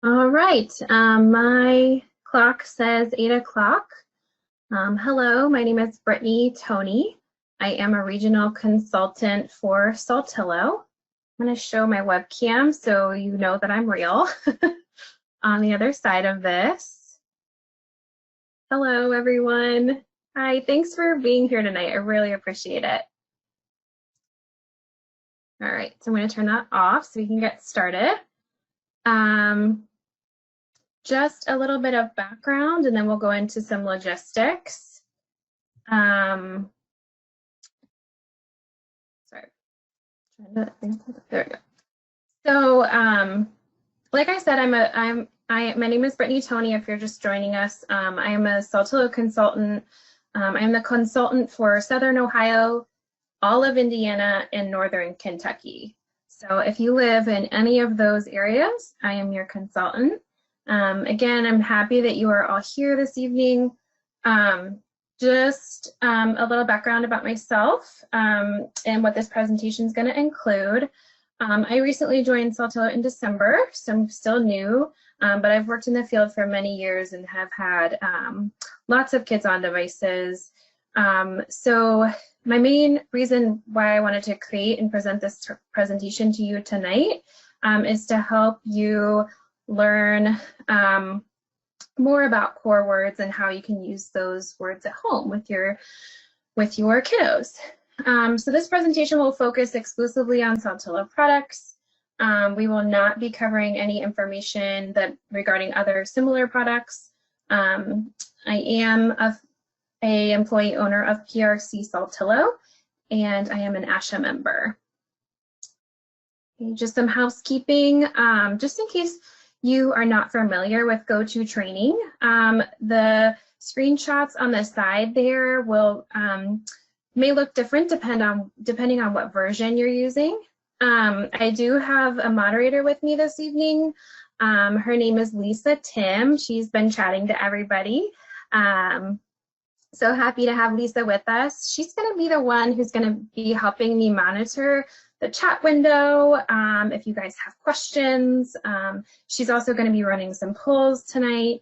All right, my clock says 8 o'clock. Hello, my name is Brittany Toney. I am a regional consultant for Saltillo. I'm going to show my webcam so you know that I'm real on the other side of this. Hello, everyone. Hi, thanks for being here tonight. I really appreciate it. All right, so I'm going to turn that off so we can get started. Just a little bit of background, and then we'll go into some logistics. Sorry. There we go. So, like I said, my name is Brittany Toney. If you're just joining us, I am a Saltillo consultant. I am the consultant for Southern Ohio, all of Indiana, and Northern Kentucky. So if you live in any of those areas, I am your consultant. Again, I'm happy that you are all here this evening. Just a little background about myself and what this presentation is going to include. I recently joined Saltillo in December, so I'm still new, but I've worked in the field for many years and have had lots of kids on devices. So my main reason why I wanted to create and present this presentation to you tonight is to help you learn more about core words and how you can use those words at home with your kiddos. So this presentation will focus exclusively on Saltillo products. We will not be covering any information regarding other similar products. I am a employee owner of PRC Saltillo, and I am an ASHA member. Okay, just some housekeeping, just in case you are not familiar with GoTo Training. The screenshots on the side there may look different depending on what version you're using. I do have a moderator with me this evening. Her name is Lisa Tim. She's been chatting to everybody. So happy to have Lisa with us. She's going to be the one who's going to be helping me monitor the chat window if you guys have questions. She's also going to be running some polls tonight.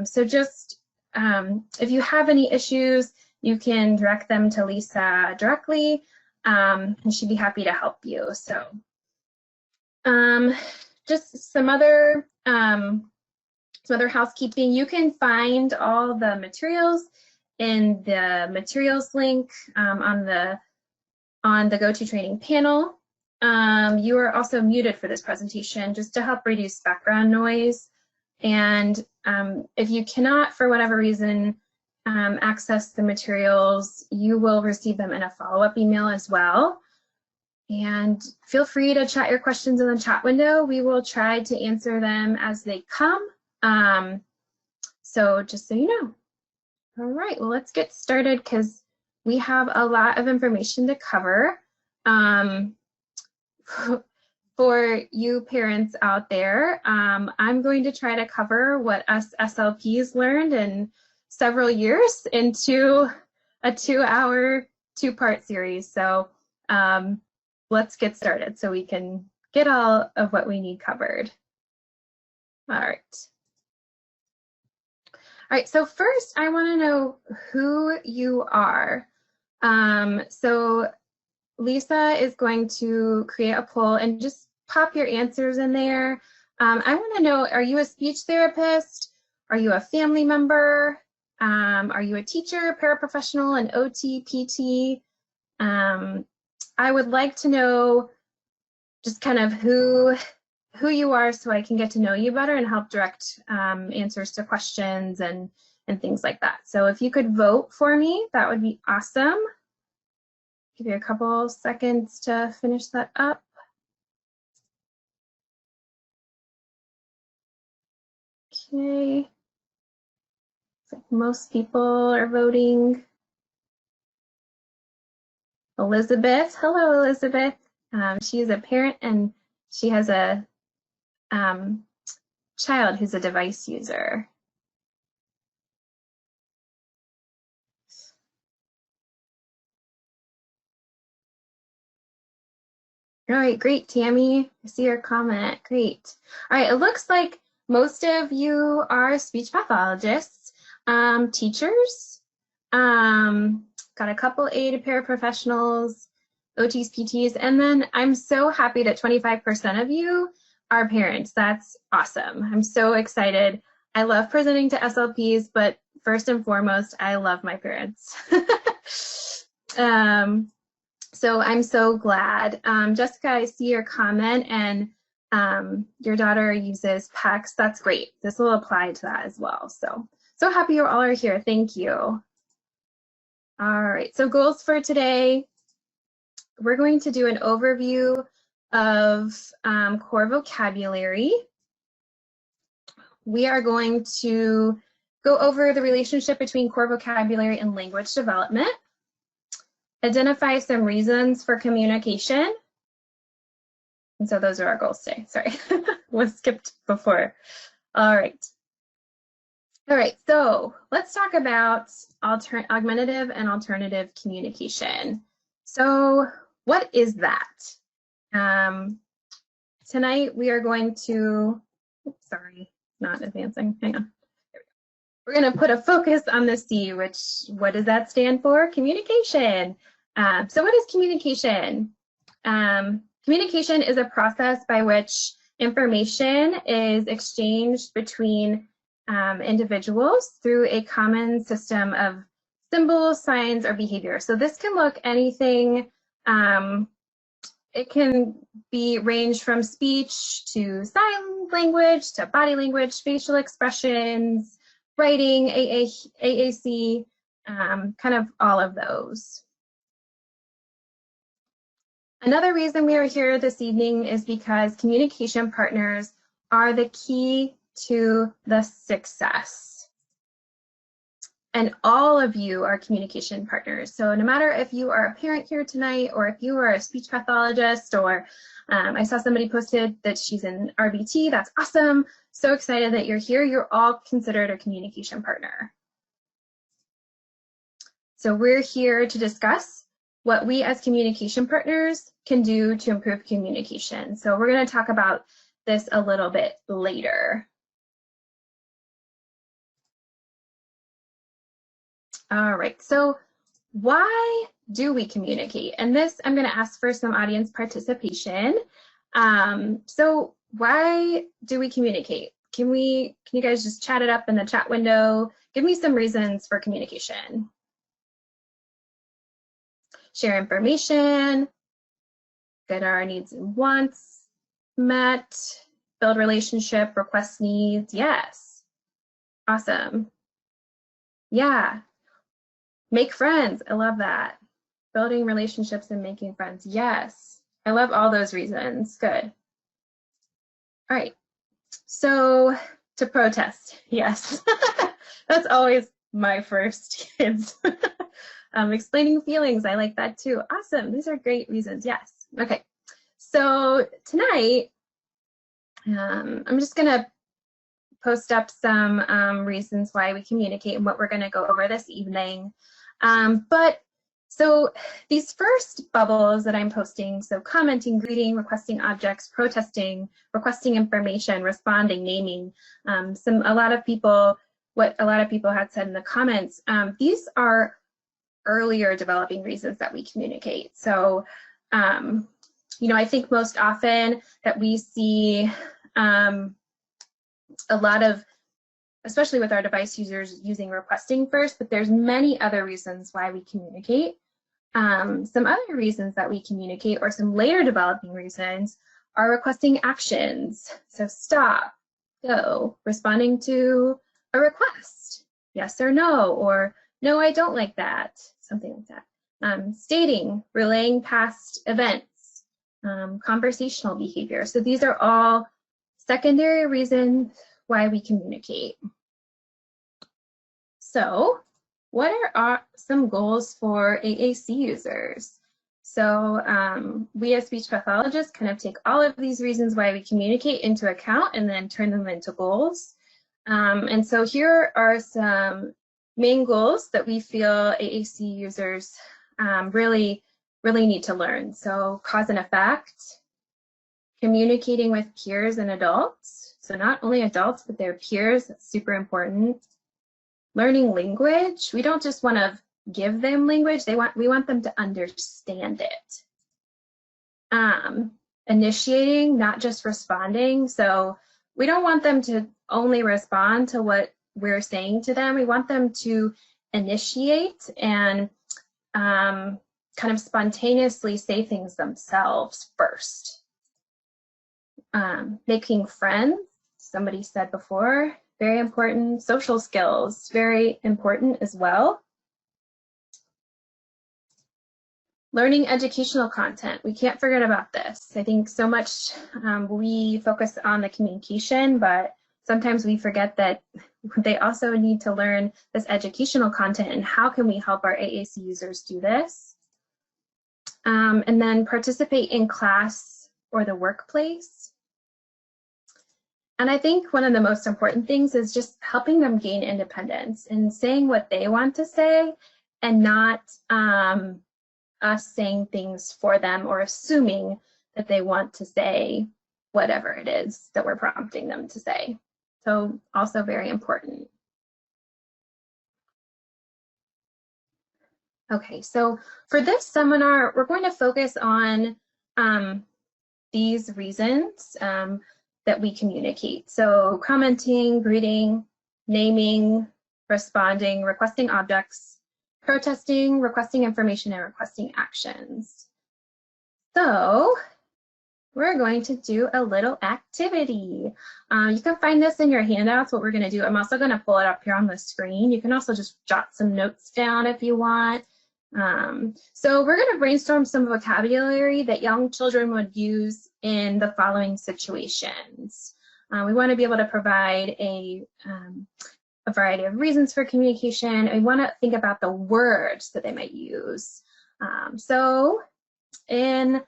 So just if you have any issues, you can direct them to Lisa directly, and she'd be happy to help you. So just some other housekeeping. You can find all the materials in the materials link on the GoTo Training panel. You are also muted for this presentation just to help reduce background noise. And if you cannot, for whatever reason, access the materials, you will receive them in a follow-up email as well. And feel free to chat your questions in the chat window. We will try to answer them as they come. So just so you know. All right, well, let's get started because we have a lot of information to cover. For you parents out there, I'm going to try to cover what us SLPs learned in several years into a 2-hour, 2-part series. So let's get started so we can get all of what we need covered. All right. All right, so first I want to know who you are. So Lisa is going to create a poll and just pop your answers in there. I want to know, are you a speech therapist? Are you a family member? Are you a teacher, paraprofessional, an OT, PT? I would like to know just kind of who you are so I can get to know you better and help direct answers to questions and things like that. So if you could vote for me, that would be awesome. Give you a couple seconds to finish that up. Okay. Looks like most people are voting. Elizabeth, hello Elizabeth. She is a parent and she has a child who's a device user. All right, great, Tammy. I see your comment. Great. All right, it looks like most of you are speech pathologists, teachers, got a couple aid paraprofessionals, OTs, PTs, and then I'm so happy that 25% of you are parents. That's awesome. I'm so excited. I love presenting to SLPs, but first and foremost, I love my parents. So I'm so glad. Jessica, I see your comment, and your daughter uses PECS. That's great. This will apply to that as well. So happy you all are here. Thank you. All right, so goals for today. We're going to do an overview of core vocabulary. We are going to go over the relationship between core vocabulary and language development. Identify some reasons for communication. And so those are our goals today. Sorry, was skipped before. All right. All right, so let's talk about augmentative and alternative communication. So what is that? Tonight we are going to, oops, sorry, not advancing, hang on. We're going to put a focus on the C, which, what does that stand for? Communication. So what is communication? Communication is a process by which information is exchanged between individuals through a common system of symbols, signs, or behavior. So this can look anything. It can be range from speech to sign language to body language, facial expressions, writing, AAC, kind of all of those. Another reason we are here this evening is because communication partners are the key to the success. And all of you are communication partners. So no matter if you are a parent here tonight, or if you are a speech pathologist, or I saw somebody posted that she's in RBT, that's awesome. So excited that you're here. You're all considered a communication partner. So we're here to discuss what we as communication partners can do to improve communication. So we're going to talk about this a little bit later. All right, so why do we communicate? And this, I'm going to ask for some audience participation. So why do we communicate? Can you guys just chat it up in the chat window? Give me some reasons for communication. Share information, get our needs and wants met, build relationship, request needs. Yes, awesome. Yeah, make friends. I love that. Building relationships and making friends. Yes, I love all those reasons. Good. All right, so to protest. Yes, that's always my first kids. Explaining feelings, I like that too. Awesome, these are great reasons, yes. Okay, so tonight, I'm just gonna post up some reasons why we communicate and what we're gonna go over this evening. So these first bubbles that I'm posting, so commenting, greeting, requesting objects, protesting, requesting information, responding, naming, what a lot of people had said in the comments, these are earlier developing reasons that we communicate. So, you know, I think most often that we see a lot of, especially with our device users, using requesting first, but there's many other reasons why we communicate. Some other reasons that we communicate, or some later developing reasons, are requesting actions. So stop, go, responding to a request, yes or no, or no, I don't like that, something like that. Stating, relaying past events, conversational behavior. So these are all secondary reasons why we communicate. So what are some goals for AAC users? So we as speech pathologists kind of take all of these reasons why we communicate into account and then turn them into goals. And so here are some main goals that we feel AAC users really need to learn. So cause and effect, communicating with peers and adults, So not only adults, but their peers, that's super important. Learning language, we don't just want to give them language, we want them to understand it. Initiating, not just responding. So we don't want them to only respond to what we're saying to them. We want them to initiate and kind of spontaneously say things themselves first. Making friends, somebody said before, very important. Social skills, very important as well. Learning educational content, we can't forget about this. I think so much we focus on the communication, but sometimes we forget that they also need to learn this educational content and how can we help our AAC users do this. And then participate in class or the workplace. And I think one of the most important things is just helping them gain independence and saying what they want to say and not us saying things for them or assuming that they want to say whatever it is that we're prompting them to say. So also very important. Okay, so for this seminar, we're going to focus on these reasons that we communicate. So commenting, greeting, naming, responding, requesting objects, protesting, requesting information, and requesting actions. So we're going to do a little activity. You can find this in your handouts, what we're going to do. I'm also going to pull it up here on the screen. You can also just jot some notes down if you want. So we're going to brainstorm some vocabulary that young children would use in the following situations. We want to be able to provide a variety of reasons for communication. We want to think about the words that they might use. So in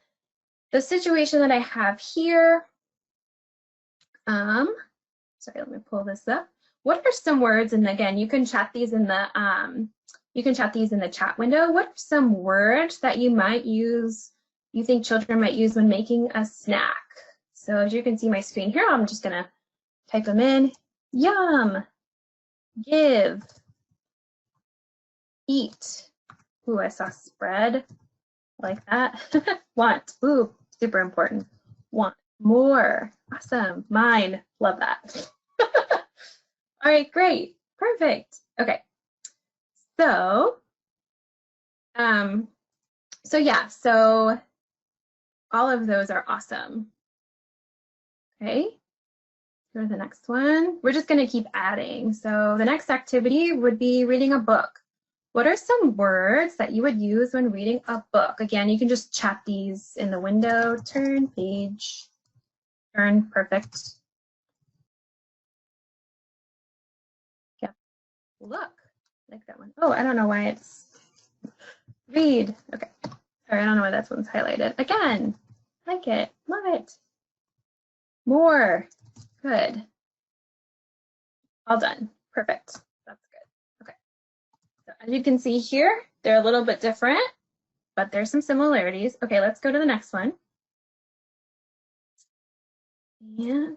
the situation that I have here, sorry, let me pull this up. What are some words? And again, you can chat these in the chat window. What are some words that you might use, you think children might use when making a snack? So as you can see my screen here, I'm just gonna type them in. Yum, give, eat. Ooh, I saw spread, like that. Want, ooh, super important. Want, more, awesome, mine, love that. All right, great, perfect. Okay, so, so all of those are awesome. Okay, go to the next one. We're just gonna keep adding. So the next activity would be reading a book. What are some words that you would use when reading a book? Again, you can just chat these in the window. Turn page, turn, perfect. Yeah, look, like that one. Oh, I don't know why it's read. Okay, sorry, I don't know why that one's highlighted. Again, like it, love it. More, good. All done, perfect. That's good. Okay, so as you can see here, they're a little bit different, but there's some similarities. Okay, let's go to the next one. And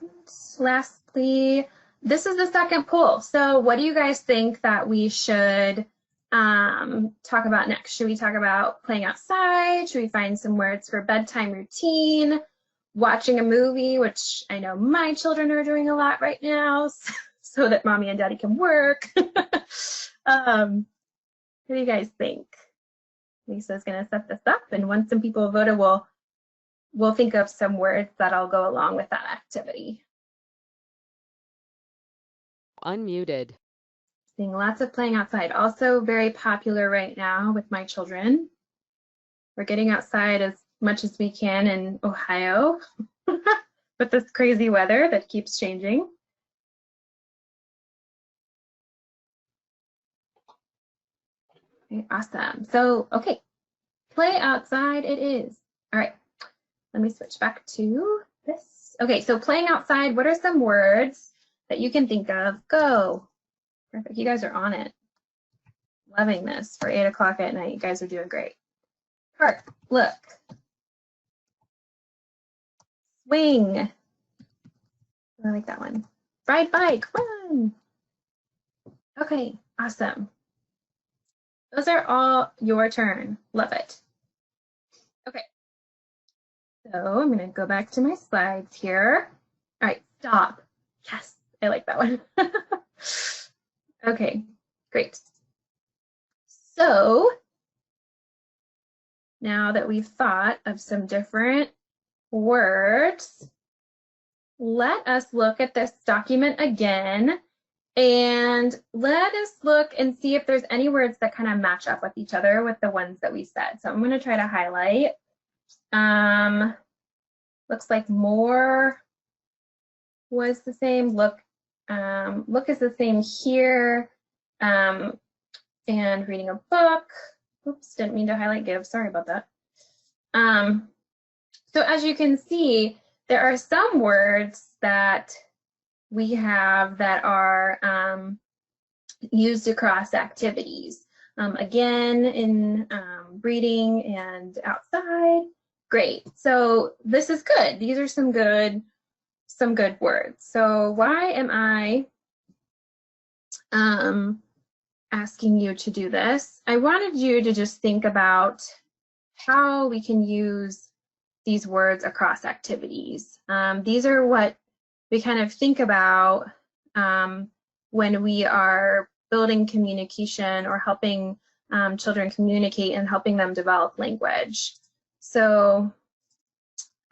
lastly, this is the second poll. So what do you guys think that we should talk about next? Should we talk about playing outside? Should we find some words for bedtime routine? Watching a movie, which I know my children are doing a lot right now, so that mommy and daddy can work. What do you guys think? Lisa's gonna set this up, and once some people voted, we'll think of some words that'll go along with that activity. Unmuted. Seeing lots of playing outside. Also very popular right now with my children. We're getting outside as much as we can in Ohio with this crazy weather that keeps changing. Okay, awesome. So, okay, play outside it is. All right, let me switch back to this. Okay, so playing outside, what are some words that you can think of? Go. Perfect, you guys are on it. Loving this for 8 o'clock at night. You guys are doing great. Park, look. Swing. I like that one. Ride bike, run. Okay, awesome. Those are all your turn. Love it. Okay. So I'm going to go back to my slides here. All right, stop. Yes, I like that one. Okay, great. So now that we've thought of some different words, let us look at this document again, and let us look and see if there's any words that kind of match up with each other with the ones that we said. So I'm going to try to highlight. Looks like more was the same. Look is the same here. And reading a book. Oops, didn't mean to highlight give. Sorry about that. So as you can see, there are some words that we have that are used across activities. Again, in reading and outside. Great. So this is good. These are some good words. So why am I asking you to do this? I wanted you to just think about how we can use these words across activities. These are what we kind of think about when we are building communication or helping children communicate and helping them develop language. So,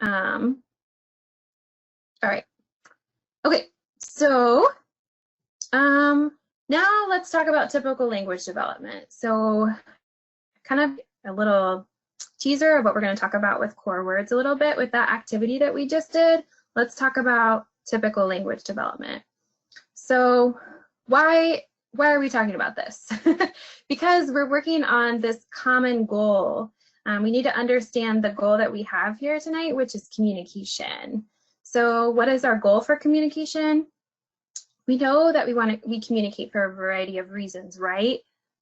all right. Okay, so now let's talk about typical language development. So kind of a little teaser of what we're going to talk about with core words a little bit with that activity that we just did. Let's talk about typical language development. So why are we talking about this? Because we're working on this common goal. We need to understand the goal that we have here tonight, which is communication. So what is our goal for communication? We know that we communicate for a variety of reasons, right?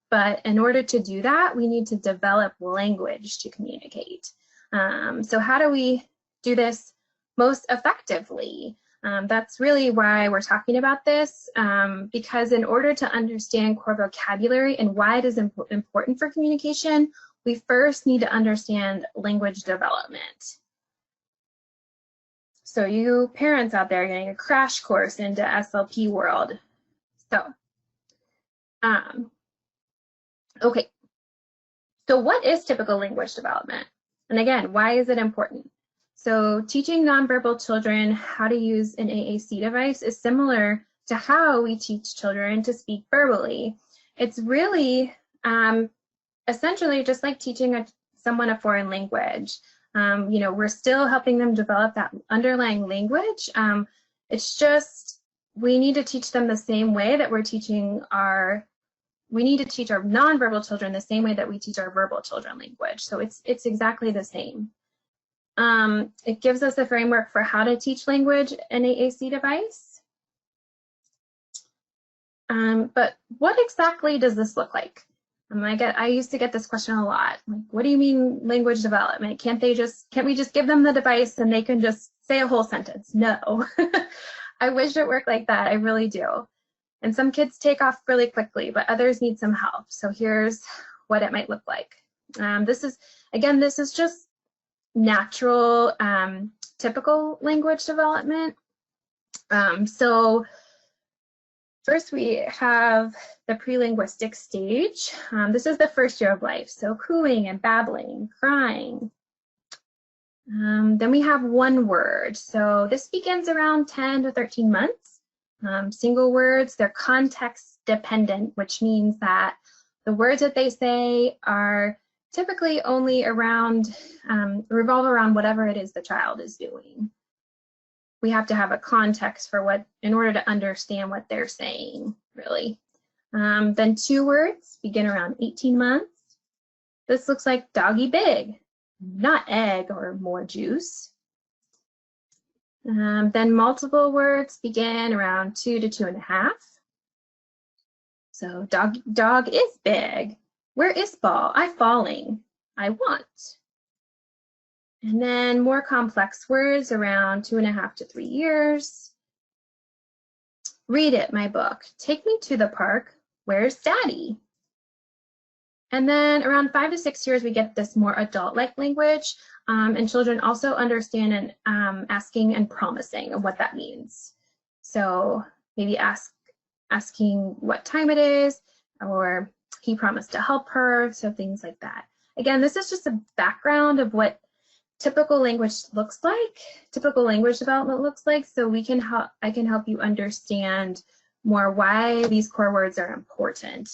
But in order to do that, we need to develop language to communicate. So how do we do this most effectively? That's really why we're talking about this, because in order to understand core vocabulary and why it is important for communication, we first need to understand language development. So you parents out there are getting a crash course into SLP world. So, okay. So what is typical language development? And again, why is it important? So teaching nonverbal children how to use an AAC device is similar to how we teach children to speak verbally. It's really essentially just like teaching someone a foreign language. You know, we're still helping them develop that underlying language. It's just we need to teach them the same way that we need to teach our nonverbal children the same way that we teach our verbal children language. So it's exactly the same. It gives us a framework for how to teach language in AAC device. But what exactly does this look like? I used to get this question a lot. Like, what do you mean language development? Can't we just give them the device and they can just say a whole sentence? No. I wish it worked like that. I really do. And some kids take off really quickly, but others need some help. So here's what it might look like. This is just natural, typical language development. So first we have the pre-linguistic stage. This is the first year of life. So cooing and babbling, crying. Then we have one word. So this begins around 10 to 13 months. Single words, they're context dependent, which means that the words that they say are typically only revolve around whatever it is the child is doing. We have to have a context for in order to understand what they're saying, really. Then two words begin around 18 months. This looks like doggy big, not egg or more juice. Then multiple words begin around 2 to 2.5. So dog is big. Where is ball? I falling. I want. And then more complex words around 2.5 to 3 years. Read it, my book. Take me to the park. Where's Daddy? And then around 5 to 6 years, we get this more adult-like language, and children also understand and asking and promising and what that means. So maybe asking what time it is, or he promised to help her, so things like that. Again, this is just a background of what typical language looks like, typical language development looks like, so I can help you understand more why these core words are important.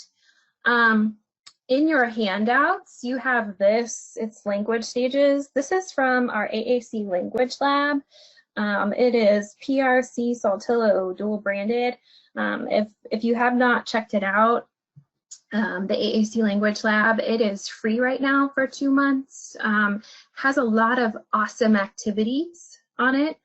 In your handouts, you have this, it's language stages. This is from our AAC language lab. It is PRC Saltillo dual branded. If you have not checked it out, the AAC language lab, it is free right now for 2 months. Has a lot of awesome activities on it.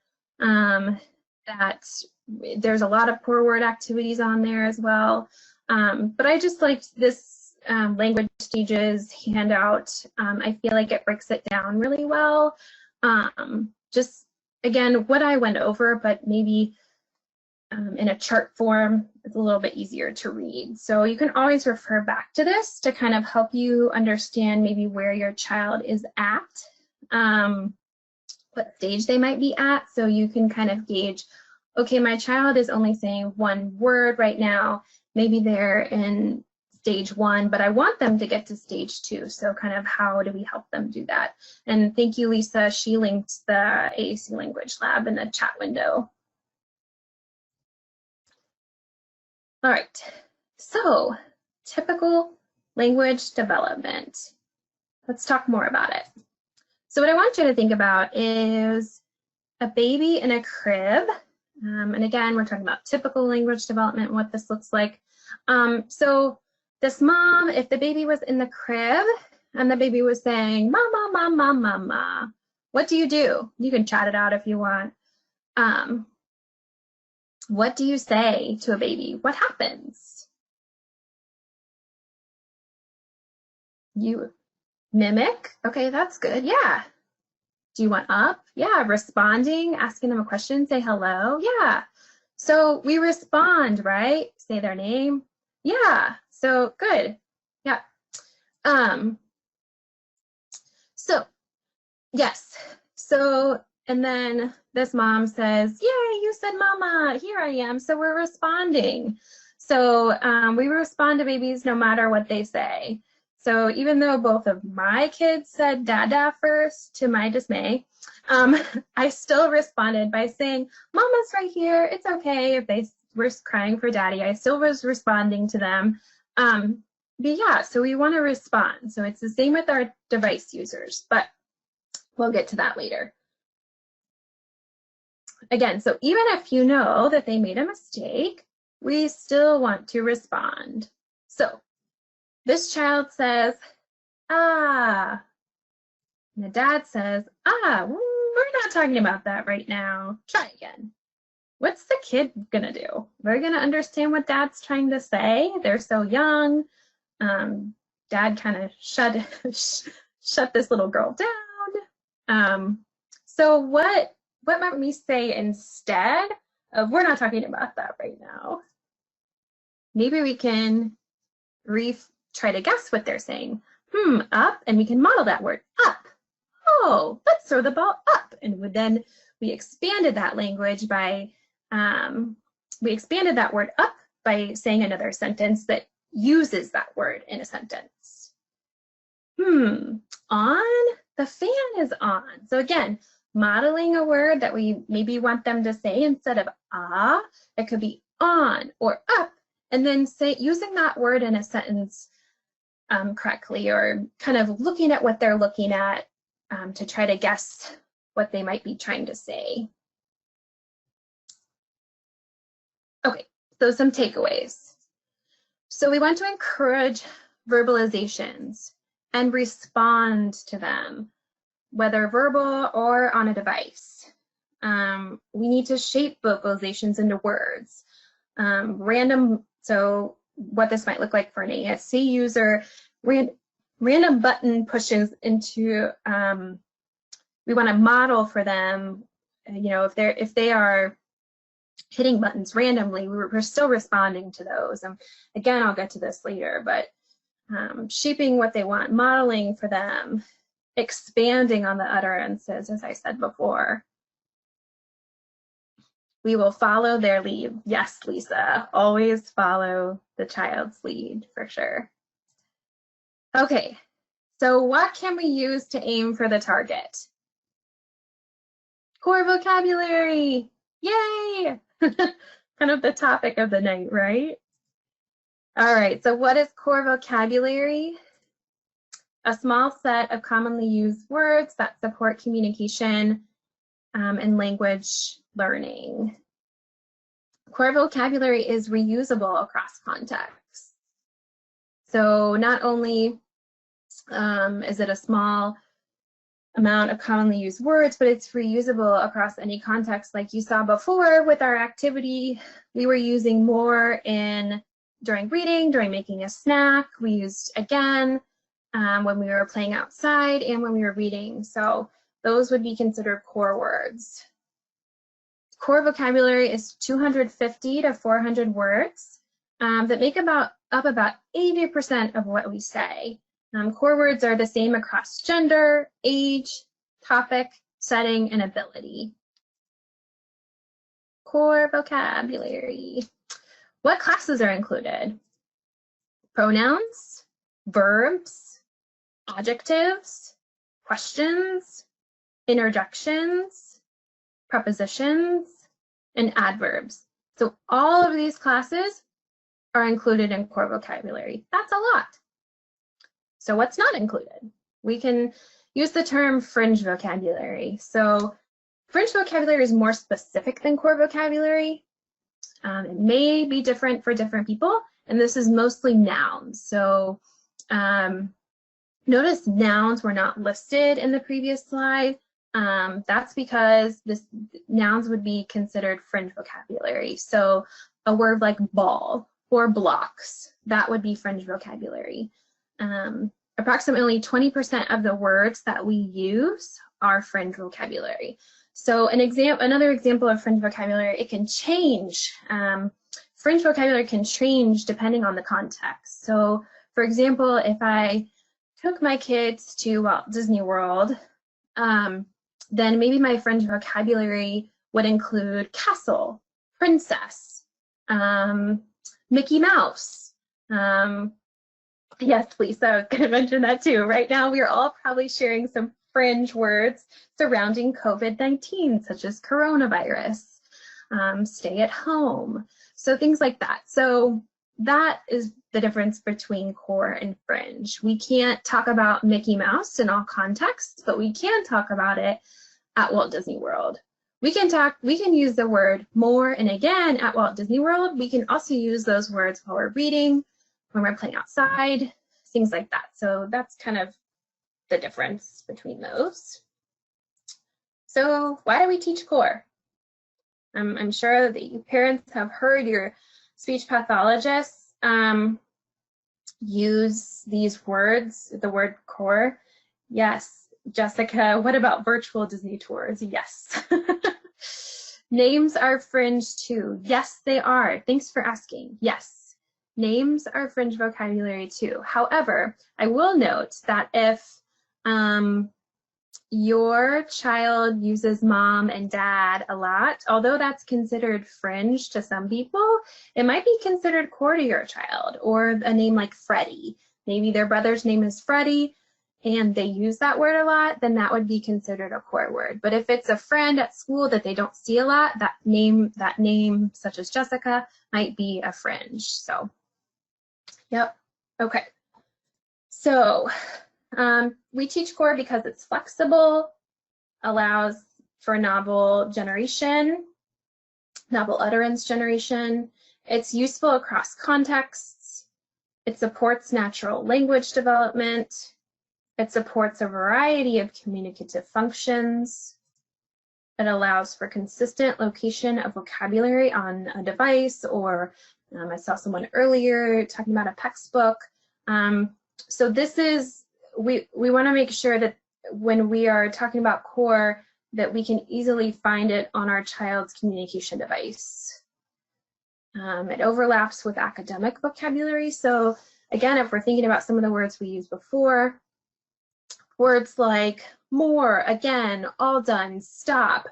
There's a lot of core word activities on there as well. But I just liked this language stages handout. I feel like it breaks it down really well. Just again, what I went over, but maybe in a chart form, it's a little bit easier to read. So you can always refer back to this to kind of help you understand maybe where your child is at, what stage they might be at. So you can kind of gauge, okay, my child is only saying one word right now. Maybe they're in stage 1, but I want them to get to stage 2. So kind of how do we help them do that? And thank you, Lisa. She linked the AAC language lab in the chat window. All right, so typical language development. Let's talk more about it. So what I want you to think about is a baby in a crib. And again, we're talking about typical language development, what this looks like. So this mom, if the baby was in the crib and the baby was saying, mama, mama, mama, what do? You can chat it out if you want. What do you say to a baby? What happens? You mimic. Okay, that's good. Yeah. Do you want up? Yeah. Responding, asking them a question, say hello. Yeah. So we respond, right? Say their name. Yeah. So good. Yeah. So yes. So, and then this mom says, yay, you said mama, here I am. So we're responding. So we respond to babies no matter what they say. So even though both of my kids said dada first, to my dismay, I still responded by saying, mama's right here, it's okay. If they were crying for daddy, I still was responding to them. But yeah, so we want to respond. So it's the same with our device users, but we'll get to that later. Again, so even if you know that they made a mistake, we still want to respond. So this child says, ah, and the dad says, ah, we're not talking about that right now. Try again. What's the kid gonna do? They're gonna understand what dad's trying to say. They're so young. Dad kind of shut this little girl down. So what might we say instead of we're not talking about that right now? Maybe we can try to guess what they're saying. Up, and we can model that word, up. Oh, let's throw the ball up. And then we expanded that language by, we expanded that word up by saying another sentence that uses that word in a sentence. On, the fan is on. So again, modeling a word that we maybe want them to say instead of ah, it could be on or up, and then using that word in a sentence correctly, or kind of looking at what they're looking at to try to guess what they might be trying to say. Okay, so some takeaways. So we want to encourage verbalizations and respond to them, whether verbal or on a device. We need to shape vocalizations into words. So what this might look like for an AAC user, random button pushes into, we want to model for them, you know, if they are hitting buttons randomly. We're still responding to those. And again, I'll get to this later, but shaping what they want, modeling for them, expanding on the utterances, as I said before. We will follow their lead. Yes, Lisa, always follow the child's lead for sure. Okay, so what can we use to aim for the target? Core vocabulary, yay! Kind of the topic of the night, right? All right, so what is core vocabulary? A small set of commonly used words that support communication and language learning. Core vocabulary is reusable across contexts. So not only is it a small amount of commonly used words, but it's reusable across any context. Like you saw before with our activity, we were using more during reading, during making a snack. We used again when we were playing outside and when we were reading. So those would be considered core words. Core vocabulary is 250 to 400 words that make up about 80% of what we say. Core words are the same across gender, age, topic, setting, and ability. Core vocabulary. What classes are included? Pronouns, verbs, adjectives, questions, interjections, prepositions, and adverbs. So all of these classes are included in core vocabulary. That's a lot. So what's not included? We can use the term fringe vocabulary. So fringe vocabulary is more specific than core vocabulary. It may be different for different people, and this is mostly nouns. So notice nouns were not listed in the previous slide. That's because nouns would be considered fringe vocabulary. So a word like ball or blocks, that would be fringe vocabulary. Approximately 20% of the words that we use are fringe vocabulary. So another example of fringe vocabulary, it can change. Fringe vocabulary can change depending on the context. So for example, if I took my kids to Walt Disney World, then maybe my fringe vocabulary would include castle, princess, Mickey Mouse. Yes, Lisa, I was going to mention that too. Right now, we are all probably sharing some fringe words surrounding COVID-19, such as coronavirus, stay at home, so things like that. So that is the difference between core and fringe. We can't talk about Mickey Mouse in all contexts, but we can talk about it at Walt Disney World. We can use the word more and again at Walt Disney World. We can also use those words while we're reading, when we're playing outside, things like that. So that's kind of the difference between those. So why do we teach core? I'm sure that you parents have heard your speech pathologists use these words, the word core. Yes, Jessica, what about virtual Disney tours? Yes. Names are fringe too. Yes, they are. Thanks for asking. Yes. Names are fringe vocabulary too. However, I will note that if your child uses mom and dad a lot, although that's considered fringe to some people, it might be considered core to your child. Or a name like Freddie. Maybe their brother's name is Freddie and they use that word a lot, then that would be considered a core word. But if it's a friend at school that they don't see a lot, that name such as Jessica might be a fringe. So yep, okay. So we teach core because it's flexible, allows for novel generation, novel utterance generation. It's useful across contexts. It supports natural language development. It supports a variety of communicative functions. It allows for consistent location of vocabulary on a device, or I saw someone earlier talking about a textbook. So this is, we want to make sure that when we are talking about core, that we can easily find it on our child's communication device. It overlaps with academic vocabulary. So again, if we're thinking about some of the words we used before, words like more, again, all done, stop,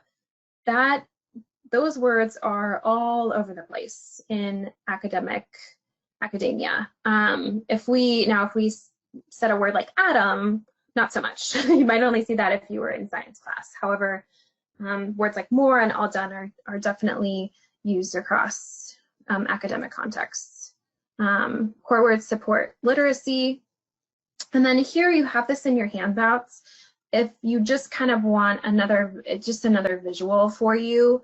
those words are all over the place in academia. If we said a word like atom, not so much. You might only see that if you were in science class. However, words like more and all done are definitely used across academic contexts. Core words support literacy. And then here you have this in your handouts. If you just kind of want another visual for you,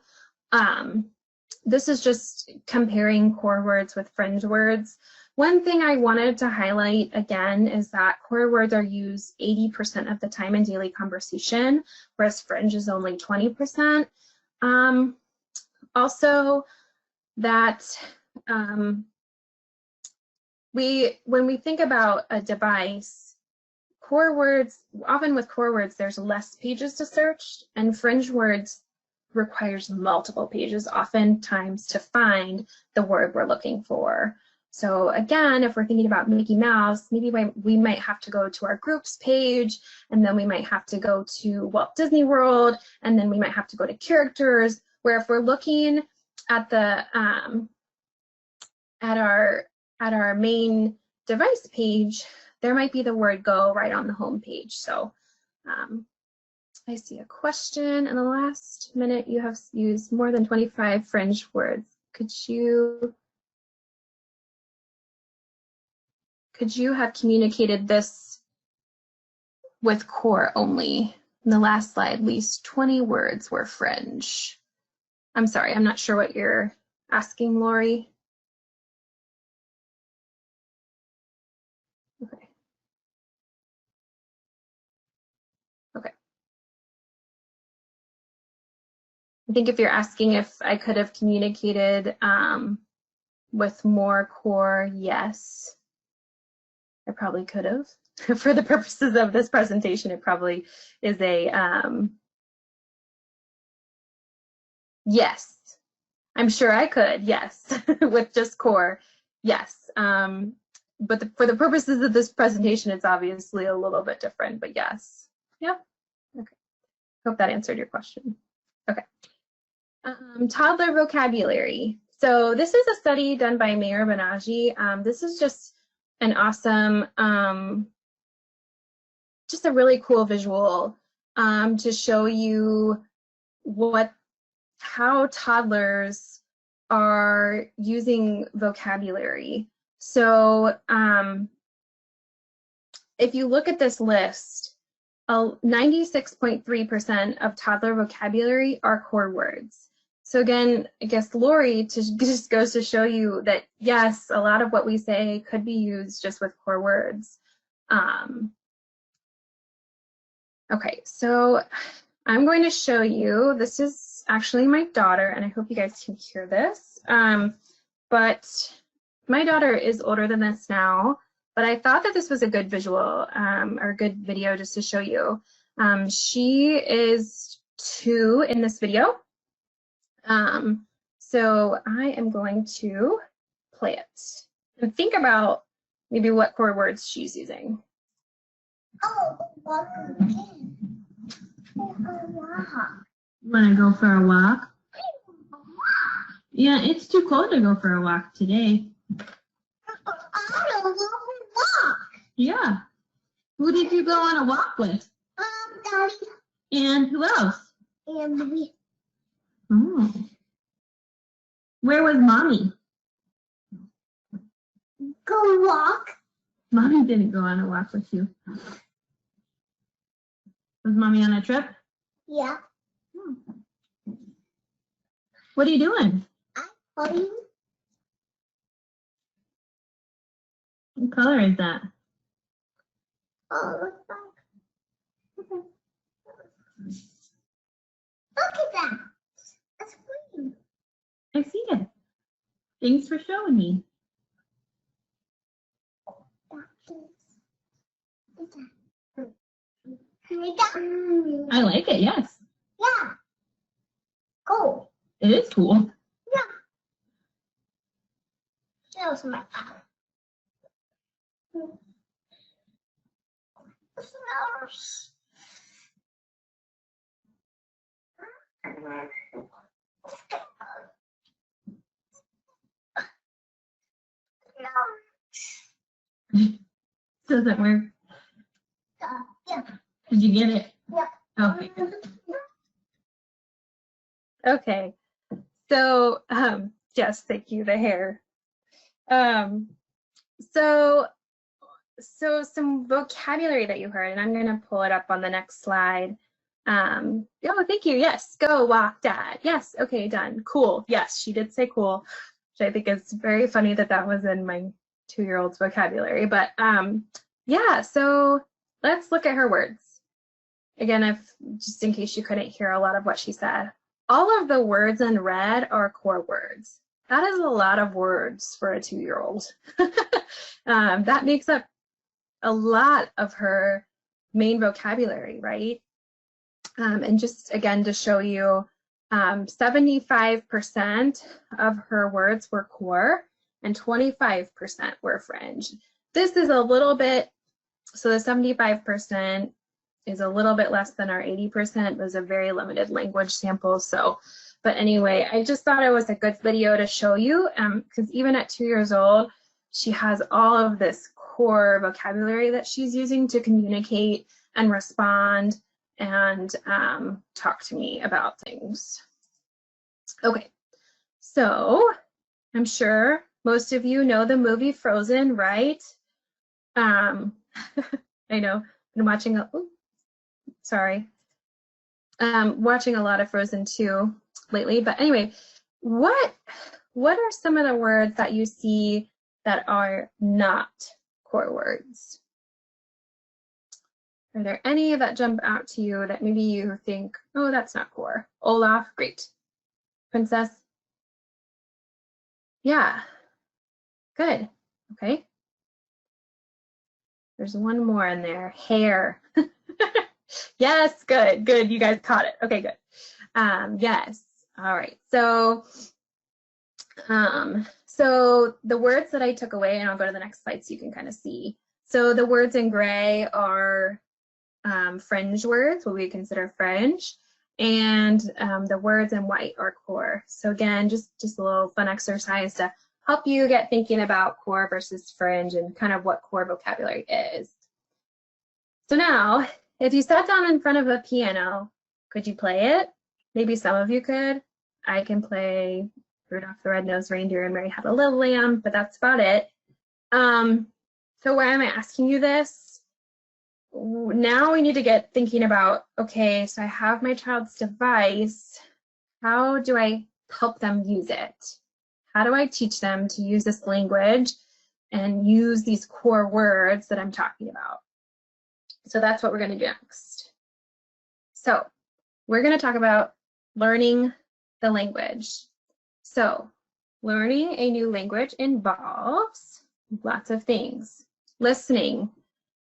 this is just comparing core words with fringe words. One thing I wanted to highlight again is that core words are used 80% of the time in daily conversation, whereas fringe is only 20%. Also, that when we think about a device, core words, often with core words, there's less pages to search, and fringe words requires multiple pages, oftentimes, to find the word we're looking for. So again, if we're thinking about Mickey Mouse, maybe we might have to go to our groups page, and then we might have to go to Walt Disney World, and then we might have to go to characters, where if we're looking at the at our main device page, there might be the word go right on the home page. So I see a question in the last minute. You have used more than 25 fringe words. Could you have communicated this with core only? In the last slide, at least 20 words were fringe. I'm sorry, I'm not sure what you're asking, Lori. Okay. Okay. I think if you're asking if I could have communicated with more core, yes, I probably could have. For the purposes of this presentation, it probably is a yes. I'm sure I could, yes, with just core, yes. But for the purposes of this presentation, it's obviously a little bit different, but yes. Yeah, okay. Hope that answered your question. Okay. Toddler vocabulary. So this is a study done by Mayor Banaji. This is just an awesome, just a really cool visual to show you how toddlers are using vocabulary. So if you look at this list, 96.3% of toddler vocabulary are core words. So again, I guess Lori just goes to show you that yes, a lot of what we say could be used just with core words. Okay, so I'm going to show you, this is actually my daughter, and I hope you guys can hear this. But my daughter is older than this now, but I thought that this was a good visual or a good video just to show you. She is 2 in this video. So I am going to play it and think about maybe what core words she's using. Oh, want to go for a walk? Yeah, it's too cold to go for a walk today. I want to go for a walk. Yeah. Who did you go on a walk with? Daddy. And who else? And me. Oh. Where was Mommy? Go walk. Mommy didn't go on a walk with you. Was Mommy on a trip? Yeah. Oh. What are you doing? I'm playing. What color is that? Oh, look back. Okay. Look at that. That's green. I see it. Thanks for showing me. I like it, yes. Yeah. Cool. It is cool. Yeah. Doesn't work. Did you get it? Okay. Okay. So, yes, thank you, the hair. So some vocabulary that you heard, and I'm going to pull it up on the next slide. Oh, thank you. Yes, go walk, dad. Yes, okay, done. Cool. Yes, she did say cool, which I think is very funny that that was in my 2-year-old's vocabulary. But yeah, so let's look at her words. Again, just in case you couldn't hear a lot of what she said. All of the words in red are core words. That is a lot of words for a 2-year-old. That makes up a lot of her main vocabulary, right? And just again to show you, 75% of her words were core and 25% were fringe. This is a little bit, so the 75% is a little bit less than our 80%. It was a very limited language sample. So, but anyway, I just thought it was a good video to show you, because even at 2 years old, she has all of this core vocabulary that she's using to communicate and respond and talk to me about things. Okay, so I'm sure most of you know the movie Frozen, right? I know, I'm watching watching a lot of Frozen 2 lately, but anyway, what are some of the words that you see that are not core words? Are there any that jump out to you that maybe you think, oh, that's not core? Olaf, great. Princess? Yeah, good, okay. There's one more in there, hair. Yes, good, you guys caught it. Okay, good. Yes, all right. So the words that I took away, and I'll go to the next slide so you can kind of see. So the words in gray are fringe words, what we consider fringe, and the words in white are core. So again, just a little fun exercise to help you get thinking about core versus fringe and kind of what core vocabulary is. So now, if you sat down in front of a piano, could you play it? Maybe some of you could. I can play Rudolph the Red-Nosed Reindeer and Mary Had a Little Lamb, but that's about it. So why am I asking you this? Now we need to get thinking about, okay, so I have my child's device. How do I help them use it? How do I teach them to use this language and use these core words that I'm talking about? So that's what we're going to do next. So we're going to talk about learning the language. So learning a new language involves lots of things: listening,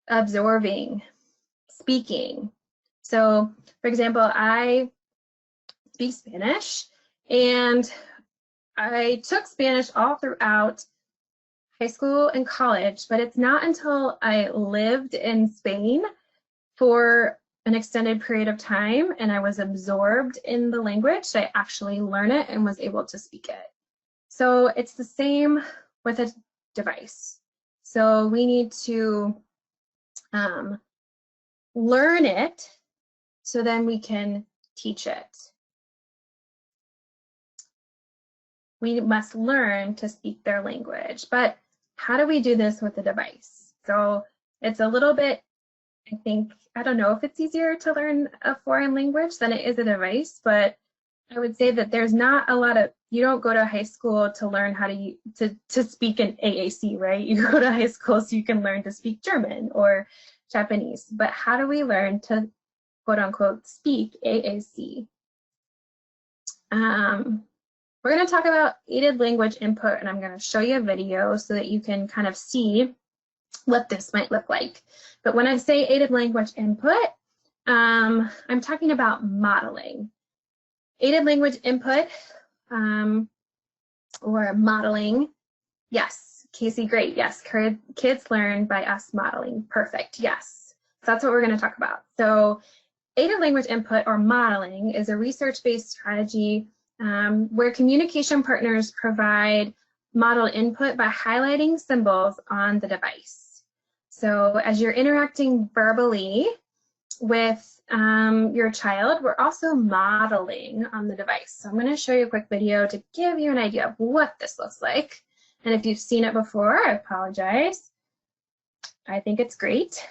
absorbing, speaking. So for example, I speak Spanish, and I took Spanish all throughout high school and college, but it's not until I lived in Spain for an extended period of time and I was absorbed in the language that I actually learned it and was able to speak it. So it's the same with a device. So we need to learn it so then we can teach it. We must learn to speak their language. But how do we do this with a device? So it's a little bit, I don't know if it's easier to learn a foreign language than it is a device, but I would say that there's not a lot of, you don't go to high school to learn how to speak in AAC, right? You go to high school so you can learn to speak German or Japanese. But how do we learn to, quote unquote, speak AAC? We're going to talk about aided language input, and I'm going to show you a video so that you can kind of see what this might look like. But when I say aided language input, I'm talking about modeling. Aided language input or modeling Yes, Casey, great. Yes, kids learn by us modeling. Perfect. Yes, so that's what we're going to talk about. So aided language input or modeling is a research-based strategy where communication partners provide model input by highlighting symbols on the device. So as you're interacting verbally with your child, we're also modeling on the device. So I'm going to show you a quick video to give you an idea of what this looks like. And if you've seen it before, I apologize. I think it's great.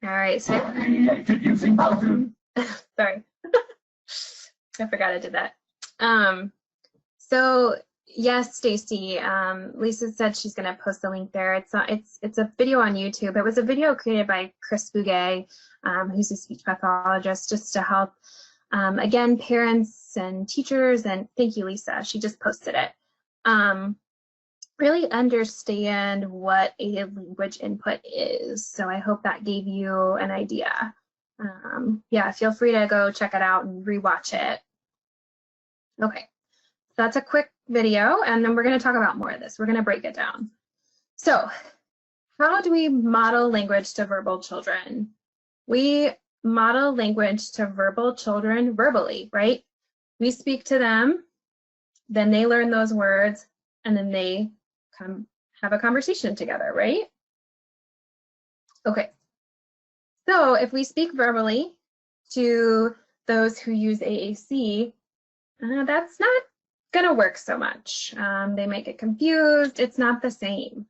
All right, so sorry, I forgot I did that. So yes, Stacy, Lisa said she's going to post the link there. It's a video on YouTube. It was a video created by Chris Bouguet, who's a speech pathologist, just to help, again, parents and teachers, and thank you, Lisa, she just posted it, really understand what aided language input is. So I hope that gave you an idea. Yeah, feel free to go check it out and rewatch it. Okay, that's a quick video, and then we're going to talk about more of this. We're going to break it down. So how do we model language to verbal children? We model language to verbal children verbally, right? We speak to them, then they learn those words, and then they come have a conversation together, right? Okay, so if we speak verbally to those who use AAC, that's not gonna work so much. They might get confused, it's not the same.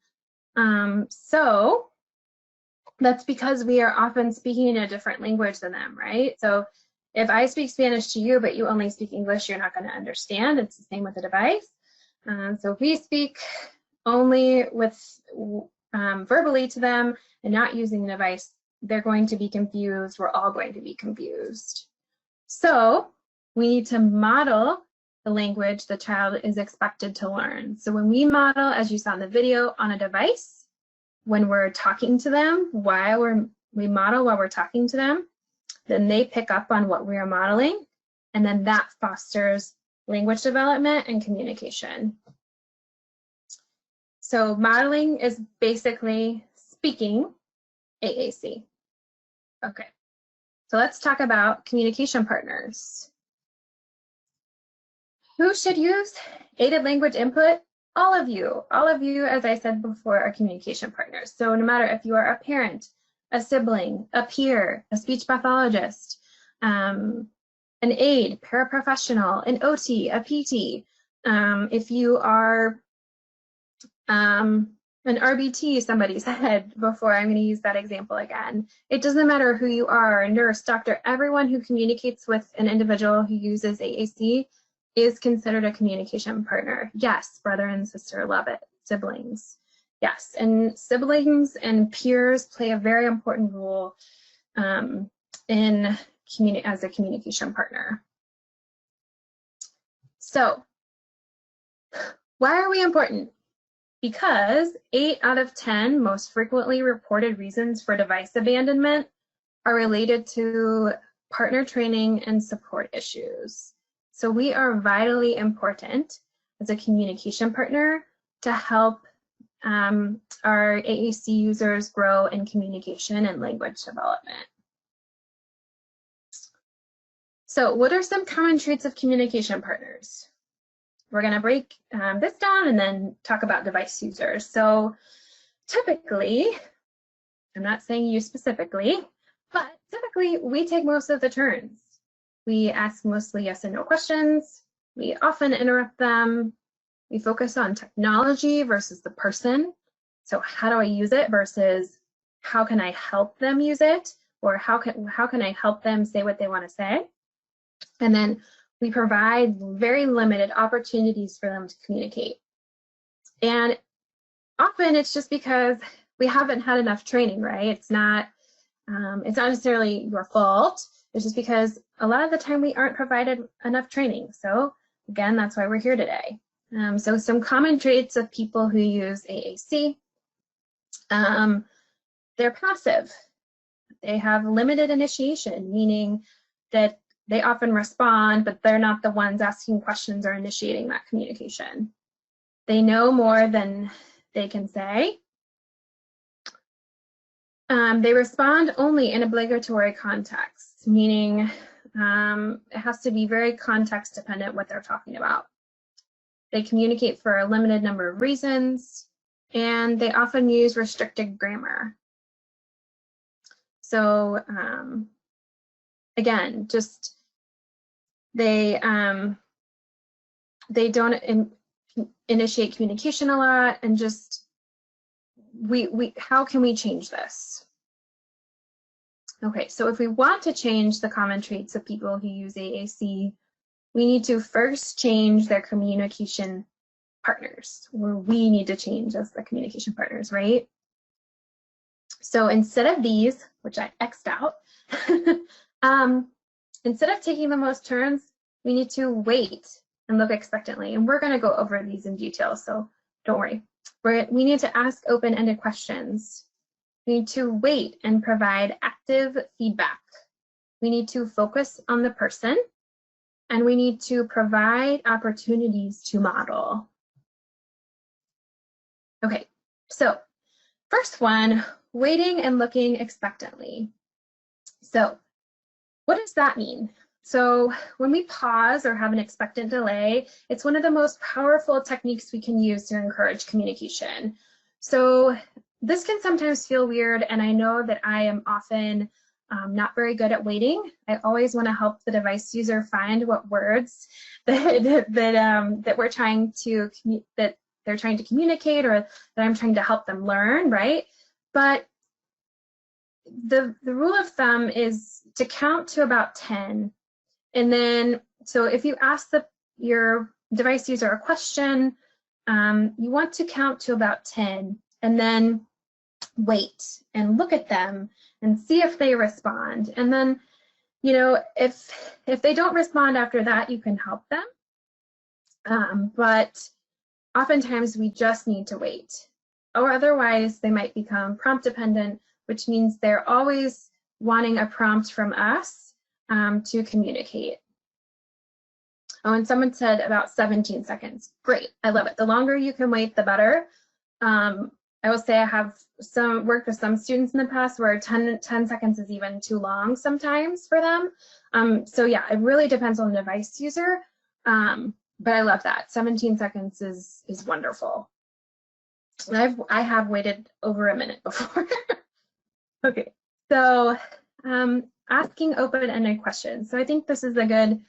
So that's because we are often speaking in a different language than them, right? So if I speak Spanish to you, but you only speak English, you're not gonna understand. It's the same with the device. So if we speak only with verbally to them and not using the device, they're going to be confused. We're all going to be confused. So we need to model the language the child is expected to learn. So when we model, as you saw in the video, on a device, when we're talking to them, we model while we're talking to them, then they pick up on what we are modeling, and then that fosters language development and communication. So modeling is basically speaking AAC. Okay, so let's talk about communication partners. Who should use aided language input? All of you, as I said before, are communication partners. So no matter if you are a parent, a sibling, a peer, a speech pathologist, an aide, paraprofessional, an OT, a PT, if you are an RBT, somebody said before, I'm going to use that example again. It doesn't matter who you are, a nurse, doctor, everyone who communicates with an individual who uses AAC is considered a communication partner. Yes, brother and sister, love it. Siblings, yes. And siblings and peers play a very important role as a communication partner. So, why are we important? Because 8 out of 10 most frequently reported reasons for device abandonment are related to partner training and support issues. So we are vitally important as a communication partner to help our AAC users grow in communication and language development. So what are some common traits of communication partners? We're going to break this down and then talk about device users. So typically, I'm not saying you specifically, but typically we take most of the turns. We ask mostly yes and no questions. We often interrupt them. We focus on technology versus the person. So how do I use it versus how can I help them use it? Or how can I help them say what they want to say? And then we provide very limited opportunities for them to communicate. And often it's just because we haven't had enough training, right? It's not necessarily your fault. It's just because a lot of the time we aren't provided enough training. So again, that's why we're here today. So some common traits of people who use AAC. They're passive. They have limited initiation, meaning that they often respond, but they're not the ones asking questions or initiating that communication. They know more than they can say. They respond only in obligatory contexts, meaning it has to be very context dependent what they're talking about. They communicate for a limited number of reasons, and they often use restricted grammar. So again, just they don't initiate communication a lot, and just how can we change this? Okay, so if we want to change the common traits of people who use AAC, we need to first change their communication partners, or we need to change as the communication partners, right? So instead of these, which I X'd out, instead of taking the most turns, we need to wait and look expectantly. And we're going to go over these in detail, so don't worry. We need to ask open-ended questions. We need to wait and provide active feedback. We need to focus on the person, and we need to provide opportunities to model. Okay, so first one, waiting and looking expectantly. So what does that mean? So when we pause or have an expectant delay, it's one of the most powerful techniques we can use to encourage communication. So this can sometimes feel weird, and I know that I am often not very good at waiting. I always want to help the device user find what words that we're trying to that they're trying to communicate, or that I'm trying to help them learn, right? But the rule of thumb is to count to about 10. And then, so if you ask your device user a question, you want to count to about 10 and then wait and look at them and see if they respond. And then, you know, if they don't respond after that, you can help them. But oftentimes we just need to wait, or otherwise they might become prompt dependent, which means they're always wanting a prompt from us to communicate. Oh, and someone said about 17 seconds. Great, I love it. The longer you can wait, the better. I will say I have worked with some students in the past where 10 seconds is even too long sometimes for them. So yeah, it really depends on the device user. But I love that. 17 seconds is wonderful. I have waited over a minute before. Okay, so asking open-ended questions. So I think this is a good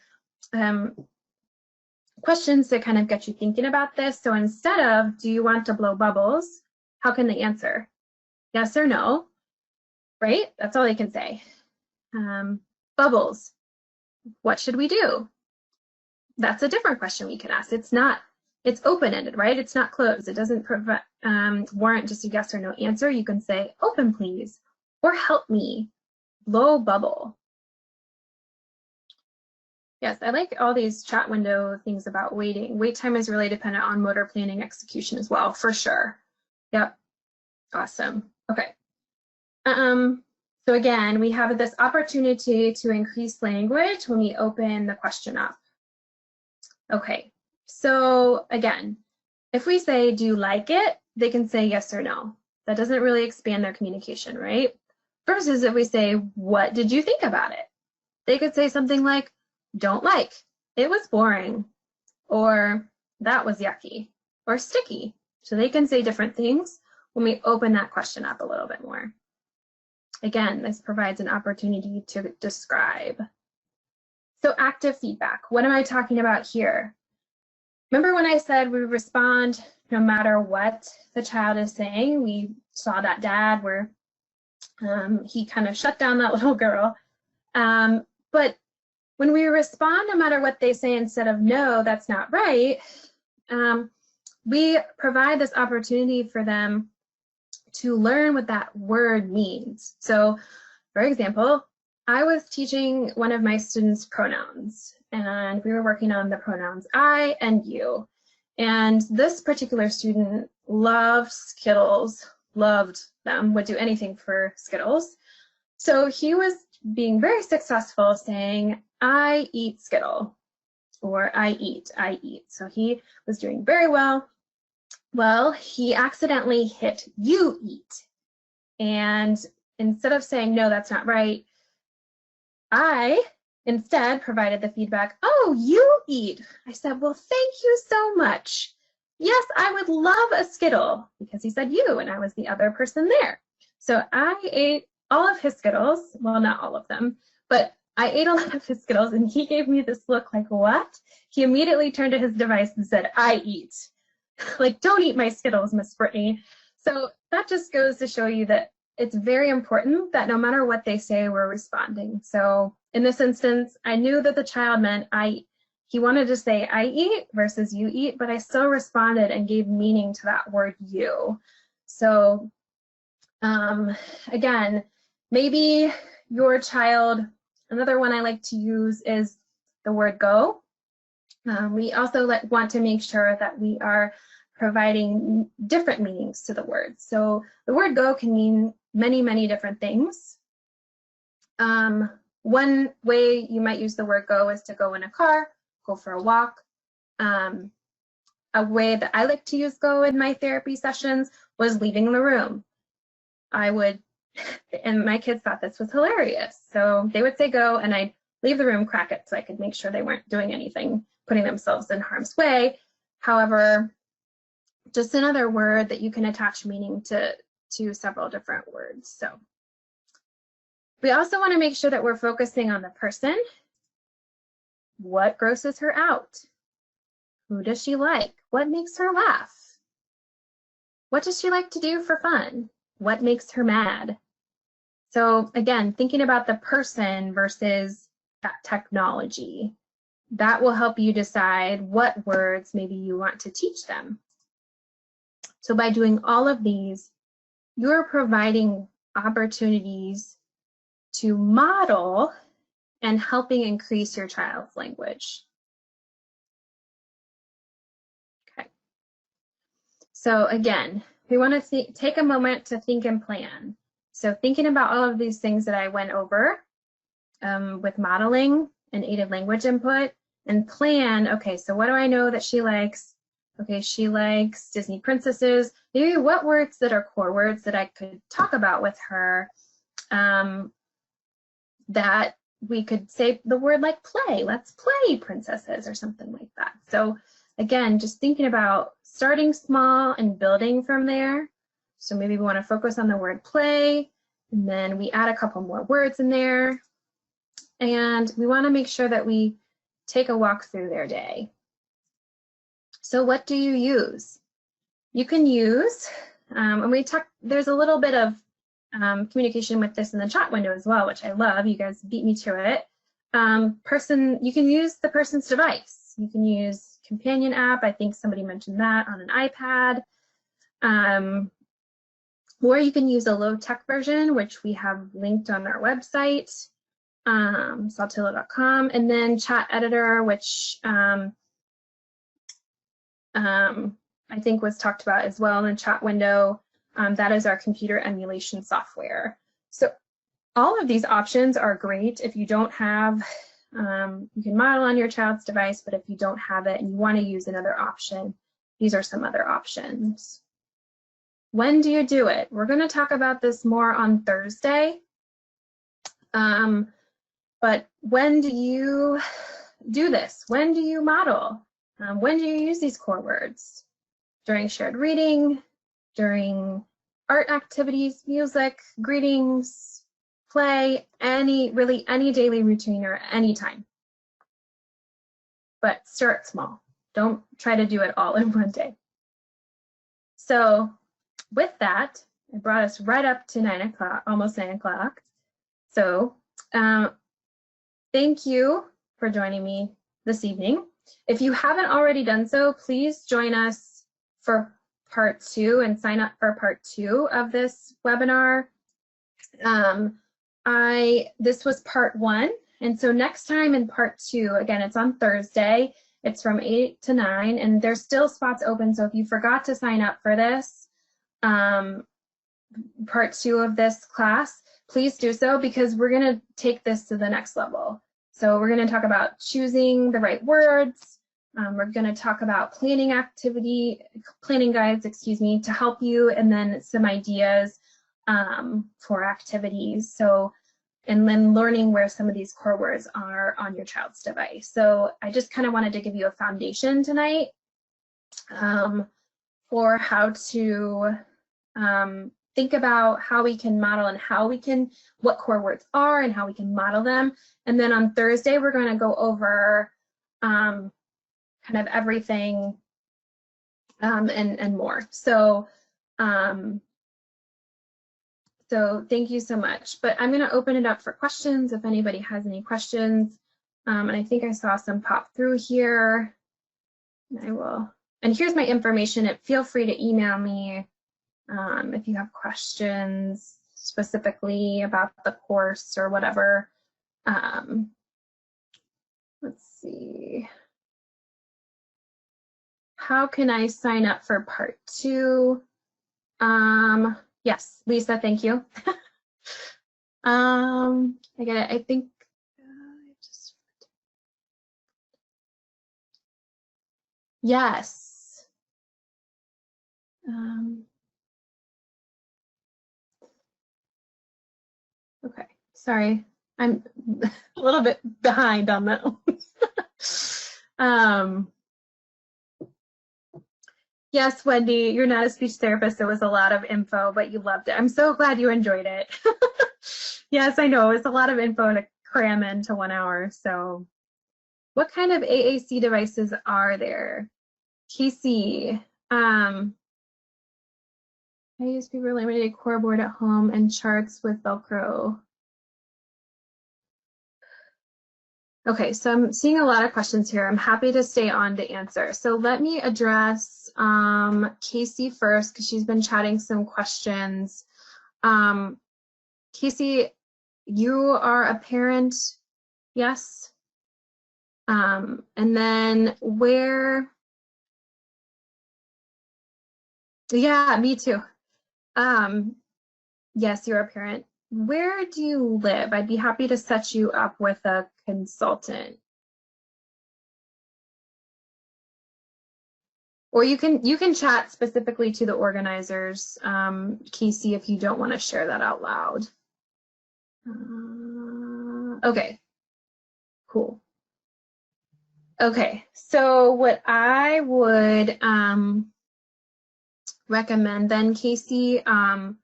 questions to kind of get you thinking about this. So instead of, do you want to blow bubbles? How can they answer? Yes or no, right? That's all they can say. Bubbles, what should we do? That's a different question we can ask. It's open-ended, right? It's not closed. It doesn't warrant just a yes or no answer. You can say, open please, or help me, blow bubble. Yes, I like all these chat window things about waiting. Wait time is really dependent on motor planning execution as well, for sure. Yep, awesome. Okay. So again, we have this opportunity to increase language when we open the question up. Okay, so again, if we say, do you like it? They can say yes or no. That doesn't really expand their communication, right? Versus if we say, what did you think about it? They could say something like, don't like, it was boring, or that was yucky, or sticky. So they can say different things when we open that question up a little bit more. Again, this provides an opportunity to describe. So active feedback, what am I talking about here? Remember when I said we respond no matter what the child is saying? We saw that dad where he kind of shut down that little girl. But when we respond no matter what they say instead of no, that's not right, we provide this opportunity for them to learn what that word means. So, for example, I was teaching one of my students pronouns, and we were working on the pronouns I and you. And this particular student loved Skittles, loved them, would do anything for Skittles. So he was being very successful saying, I eat Skittle, or I eat. So he was doing very well. Well, he accidentally hit you eat. And instead of saying, no, that's not right, I instead provided the feedback, oh, you eat. I said, well, thank you so much. Yes, I would love a Skittle, because he said you, and I was the other person there. So I ate all of his Skittles, well, not all of them, but I ate a lot of his Skittles, and he gave me this look like, what? He immediately turned to his device and said, I eat. Like, don't eat my Skittles, Miss Brittany. So that just goes to show you that it's very important that no matter what they say, we're responding. So in this instance, I knew that the child meant he wanted to say I eat versus you eat, but I still responded and gave meaning to that word you. So again, maybe your child, another one I like to use is the word go. We also want to make sure that we are providing different meanings to the word. So the word go can mean many, many different things. One way you might use the word go is to go in a car, go for a walk. A way that I like to use go in my therapy sessions was leaving the room. And my kids thought this was hilarious. So they would say go, and I'd leave the room, crack it, so I could make sure they weren't doing anything, putting themselves in harm's way. However, just another word that you can attach meaning to several different words. So we also want to make sure that we're focusing on the person. What grosses her out? Who does she like? What makes her laugh? What does she like to do for fun? What makes her mad? So again, thinking about the person versus that technology, that will help you decide what words maybe you want to teach them. So by doing all of these, you're providing opportunities to model and helping increase your child's language. Okay. So again, we want to take a moment to think and plan. So thinking about all of these things that I went over with modeling and aided language input, and plan, okay, so what do I know that she likes? Okay, she likes Disney princesses. Maybe what words that are core words that I could talk about with her, that we could say the word like play. Let's play princesses or something like that. So again, just thinking about starting small and building from there. So maybe we want to focus on the word play, and then we add a couple more words in there. And we want to make sure that we take a walk through their day. So what do you use? You can use, and we talked, there's a little bit of communication with this in the chat window as well, which I love. You guys beat me to it. You can use the person's device. You can use companion app. I think somebody mentioned that on an iPad. Or you can use a low-tech version, which we have linked on our website, saltillo.com, and then chat editor, which I think was talked about as well in the chat window. That is our computer emulation software. So all of these options are great if you don't have, you can model on your child's device, but if you don't have it and you want to use another option, these are some other options. When do you do it? We're going to talk about this more on Thursday. But when do you do this? When do you model? When do you use these core words? During shared reading, during art activities, music, greetings, play, really any daily routine or any time. But start small. Don't try to do it all in one day. So with that, it brought us right up to 9 o'clock, almost 9 o'clock. So thank you for joining me this evening. If you haven't already done so, please join us for part 2 and sign up for part 2 of this webinar. This was part 1, and so next time in part 2, again, it's on Thursday. It's from 8 to 9, and there's still spots open, so if you forgot to sign up for this, part 2 of this class, please do so, because we're going to take this to the next level. So we're going to talk about choosing the right words. We're going to talk about planning guides, to help you, and then some ideas for activities. So, and then learning where some of these core words are on your child's device. So I just kind of wanted to give you a foundation tonight for how to think about how we can model and what core words are and how we can model them. And then on Thursday, we're going to go over kind of everything and more. So, so thank you so much. But I'm going to open it up for questions if anybody has any questions. And I think I saw some pop through here. And I will. And here's my information. Feel free to email me if you have questions specifically about the course or whatever. Let's see. How can I sign up for part 2? Yes, Lisa, thank you. I get it. I think yes. Okay, sorry. I'm a little bit behind on that one. Yes, Wendy, you're not a speech therapist. It was a lot of info, but you loved it. I'm so glad you enjoyed it. Yes, I know. It's a lot of info to cram into 1 hour. So what kind of AAC devices are there? Casey, I use Paper Laminated core board at home and charts with Velcro. Okay, so I'm seeing a lot of questions here. I'm happy to stay on to answer. So let me address Casey first, because she's been chatting some questions. Casey, you are a parent, yes? And then where? Yeah, me too. Yes, you're a parent. Where do you live? I'd be happy to set you up with a consultant. Or you can chat specifically to the organizers, Casey, if you don't want to share that out loud. Okay, cool. Okay, so what I would recommend then, Casey, why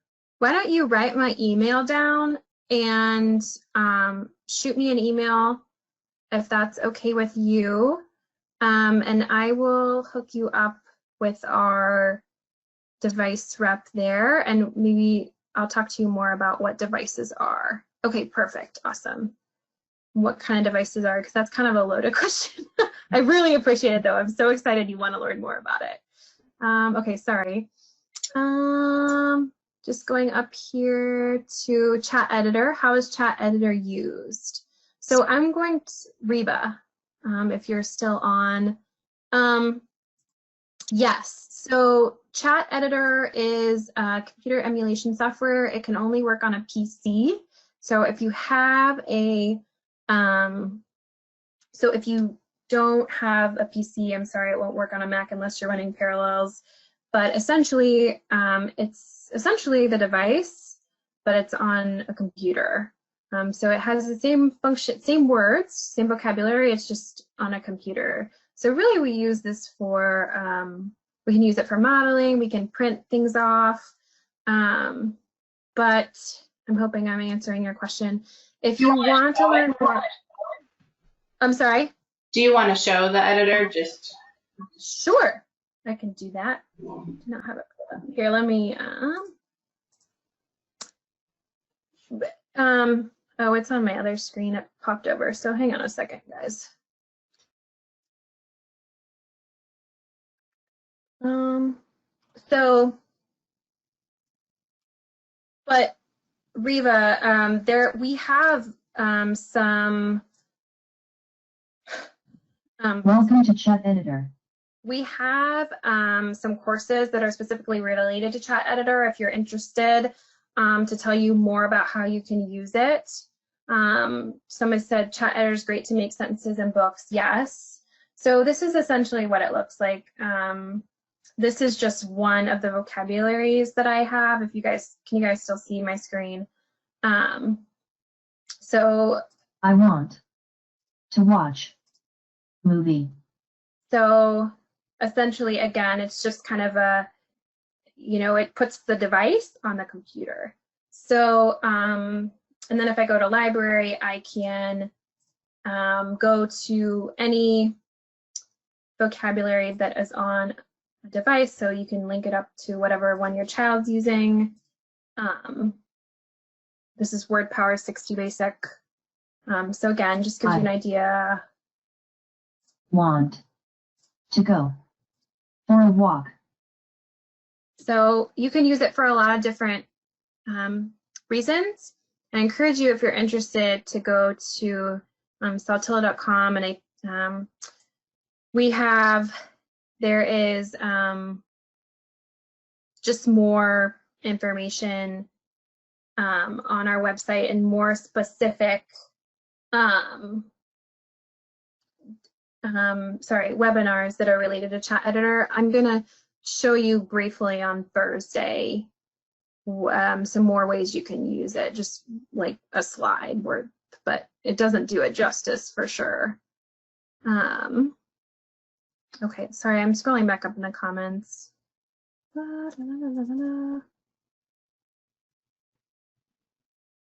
don't you write my email down and shoot me an email if that's okay with you. And I will hook you up with our device rep there, and maybe I'll talk to you more about what devices are. Okay, perfect, awesome. What kind of devices are, because that's kind of a loaded question. I really appreciate it though. I'm so excited you want to learn more about it. Okay, sorry. Just going up here to chat editor. How is chat editor used? So I'm going to, Reba, if you're still on. Yes, so chat editor is a computer emulation software. It can only work on a PC. So if you have a, so if you don't have a PC, I'm sorry, it won't work on a Mac unless you're running Parallels. But essentially, it's essentially the device, but it's on a computer. So it has the same function, same words, same vocabulary, it's just on a computer. So really we use this for, we can use it for modeling, we can print things off, but I'm hoping I'm answering your question. If you want to learn more, I'm sorry? Do you want to show the editor just? Sure, I can do that. I do not have it pulled up. Here, let me, oh, it's on my other screen, it popped over, so hang on a second, guys. But Riva, there we have some. Welcome to Chat Editor. We have some courses that are specifically related to Chat Editor if you're interested, to tell you more about how you can use it. Somebody said Chat Editor is great to make sentences in books. Yes. So this is essentially what it looks like. This is just one of the vocabularies that I have. If you guys, can you guys still see my screen? So I want to watch movie. So essentially, again, it's just kind of a, you know, it puts the device on the computer. So, and then if I go to library, I can go to any vocabulary that is on a device. So you can link it up to whatever one your child's using. This is Word Power 60 Basic. So again, just gives you an idea. Want to go for a walk. So you can use it for a lot of different reasons. I encourage you, if you're interested, to go to saltillo.com, and we have, there is just more information on our website and more specific webinars that are related to Chat Editor. I'm gonna show you briefly on Thursday some more ways you can use it, just like a slide worth, but it doesn't do it justice for sure. Okay, sorry, I'm scrolling back up in the comments.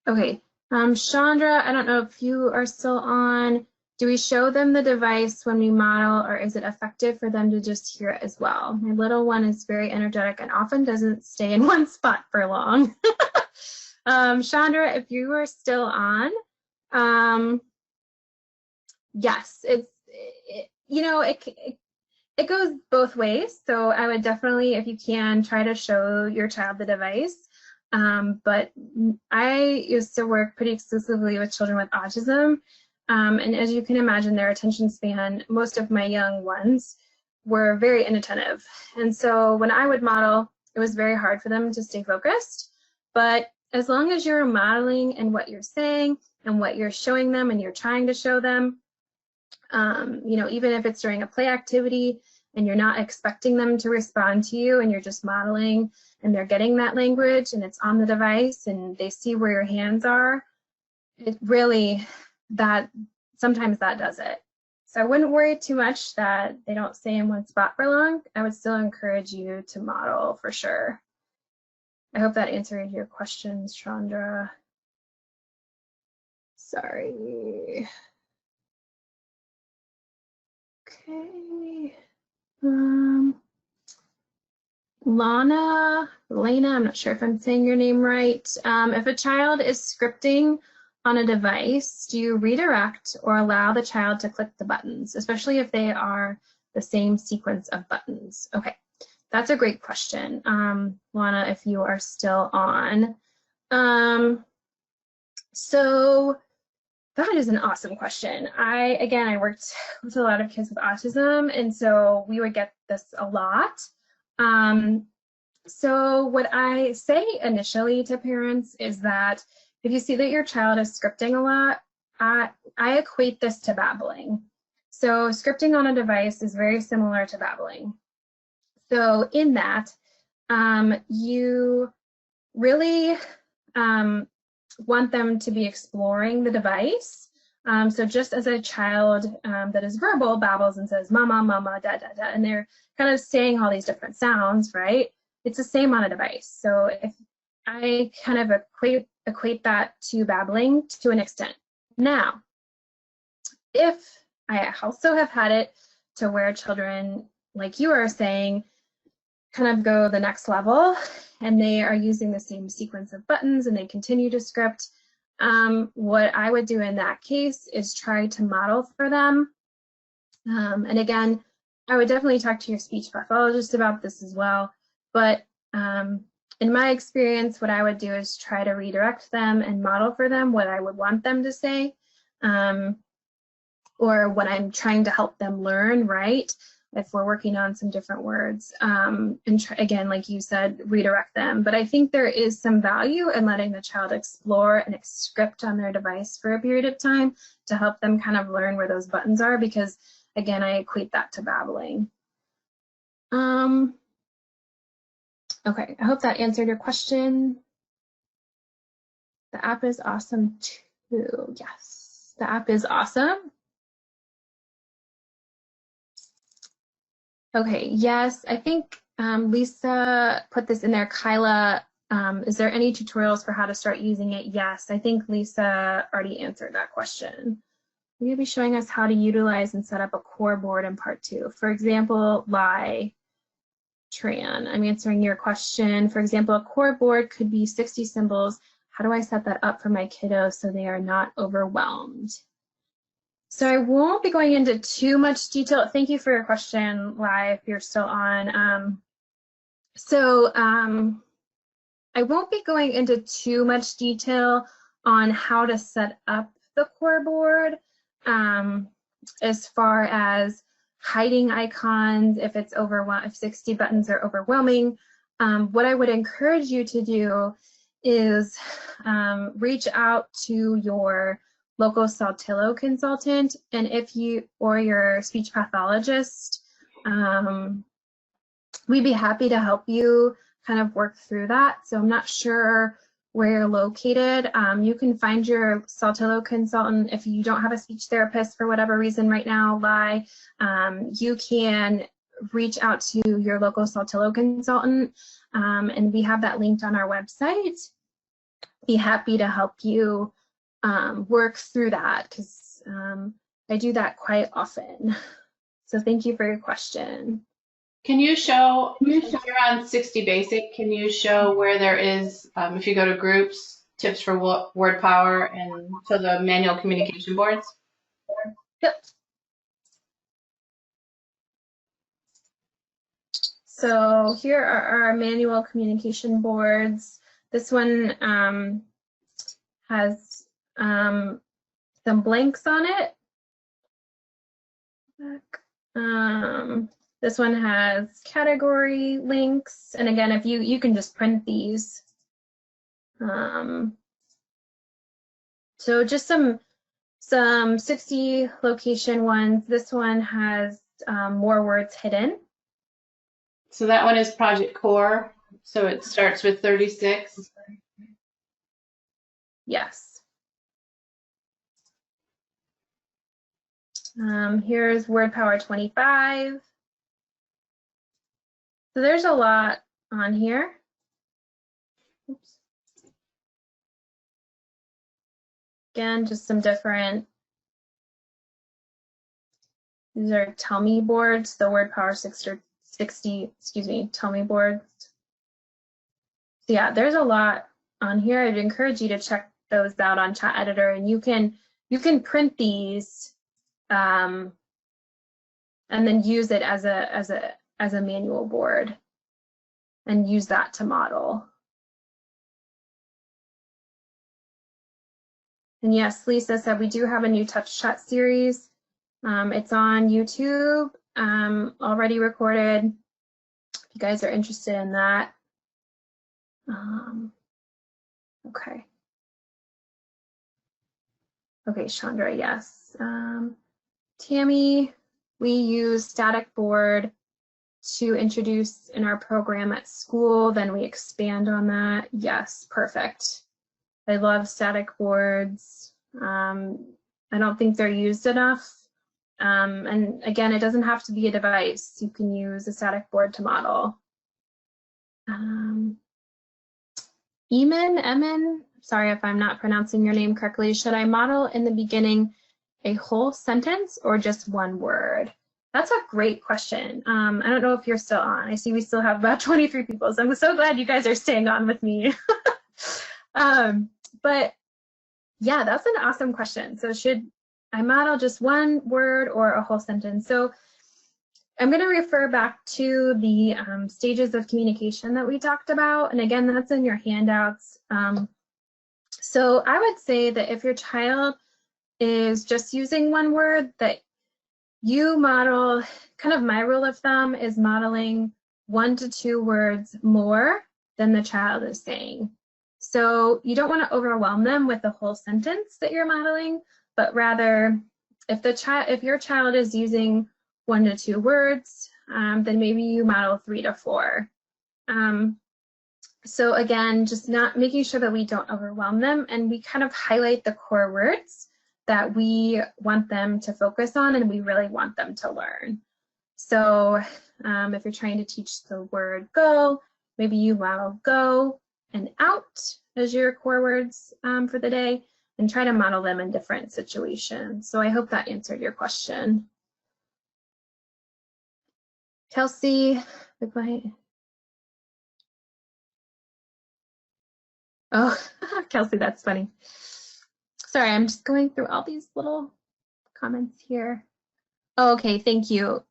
Okay, Chandra, I don't know if you are still on. Do we show them the device when we model, or is it effective for them to just hear it as well? My little one is very energetic and often doesn't stay in one spot for long. Chandra, if you are still on, yes, you know, it goes both ways. So I would definitely, if you can, try to show your child the device. But I used to work pretty exclusively with children with autism. And as you can imagine, their attention span, most of my young ones were very inattentive. And so when I would model, it was very hard for them to stay focused. But as long as you're modeling and what you're saying and what you're showing them and you're trying to show them, you know, even if it's during a play activity, and you're not expecting them to respond to you, and you're just modeling, and they're getting that language, and it's on the device, and they see where your hands are, it really, sometimes that does it. So I wouldn't worry too much that they don't stay in one spot for long. I would still encourage you to model for sure. I hope that answered your questions, Chandra. Sorry. Okay. Lena, I'm not sure if I'm saying your name right. If a child is scripting on a device, do you redirect or allow the child to click the buttons, especially if they are the same sequence of buttons? Okay, that's a great question. Lana, if you are still on. So that is an awesome question. I worked with a lot of kids with autism, and so we would get this a lot. So what I say initially to parents is that if you see that your child is scripting a lot, I equate this to babbling. So scripting on a device is very similar to babbling. So in that, you really want them to be exploring the device. So just as a child that is verbal babbles and says mama, mama, da, da, da, and they're kind of saying all these different sounds, right? It's the same on a device. So if I kind of equate that to babbling to an extent. Now, if I also have had it to where children, like you are saying, kind of go the next level and they are using the same sequence of buttons and they continue to script, what I would do in that case is try to model for them. And again, I would definitely talk to your speech pathologist about this as well. But in my experience, what I would do is try to redirect them and model for them what I would want them to say, or what I'm trying to help them learn, right? If we're working on some different words, and again, like you said, redirect them. But I think there is some value in letting the child explore and script on their device for a period of time to help them kind of learn where those buttons are, because again, I equate that to babbling. Okay, I hope that answered your question. The app is awesome too. Yes, the app is awesome. Okay, yes, I think Lisa put this in there. Kyla, is there any tutorials for how to start using it? Yes, I think Lisa already answered that question. You'll be showing us how to utilize and set up a core board in part 2. For example, Tran, I'm answering your question. For example, a core board could be 60 symbols. How do I set that up for my kiddos so they are not overwhelmed? So I won't be going into too much detail. Thank you for your question, Lai, if you're still on. I won't be going into too much detail on how to set up the core board as far as hiding icons if it's if 60 buttons are overwhelming. What I would encourage you to do is reach out to your local Saltillo consultant, and or your speech pathologist, we'd be happy to help you kind of work through that. So I'm not sure where you're located. You can find your Saltillo consultant if you don't have a speech therapist for whatever reason right now, Lai. You can reach out to your local Saltillo consultant, and we have that linked on our website. Be happy to help you work through that, because I do that quite often. So thank you for your question. Can you show, if you're on 60 Basic, can you show where there is, if you go to groups, tips for word power, and so the manual communication boards? Yep. So here are our manual communication boards. This one has some blanks on it. This one has category links, and again, if you can just print these. So just some 60 location ones. This one has more words hidden. So that one is Project Core. So it starts with 36. Yes. Here's word power 25. So there's a lot on here. Oops. Again, just some different, these are tell me boards, the word power 60, excuse me, tell me boards. So yeah, there's a lot on here. I'd encourage you to check those out on Chat Editor, and you can print these and then use it as a manual board and use that to model. And yes, Lisa said we do have a new Touch Chat series. It's on YouTube, already recorded. If you guys are interested in that. Okay. Okay, Chandra, yes. Tammy, we use static board to introduce in our program at school, then we expand on that. Yes, perfect. I love static boards. I don't think they're used enough. And again, it doesn't have to be a device. You can use a static board to model. Emin, sorry if I'm not pronouncing your name correctly. Should I model in the beginning a whole sentence or just one word? That's a great question. I don't know if you're still on. I see we still have about 23 people, so I'm so glad you guys are staying on with me. But yeah, that's an awesome question. So should I model just one word or a whole sentence? So I'm going to refer back to the stages of communication that we talked about. And again, that's in your handouts. So I would say that if your child is just using one word, that you model, kind of my rule of thumb is modeling 1 to 2 words more than the child is saying. So you don't want to overwhelm them with the whole sentence that you're modeling, but rather if your child is using 1 to 2 words, then maybe you model 3 to 4. So again, just not making sure that we don't overwhelm them, and we kind of highlight the core words that we want them to focus on and we really want them to learn. So if you're trying to teach the word go, maybe you model go and out as your core words for the day, and try to model them in different situations. So I hope that answered your question. Kelsey, oh, Kelsey, that's funny. Sorry, I'm just going through all these little comments here. Oh, okay, thank you.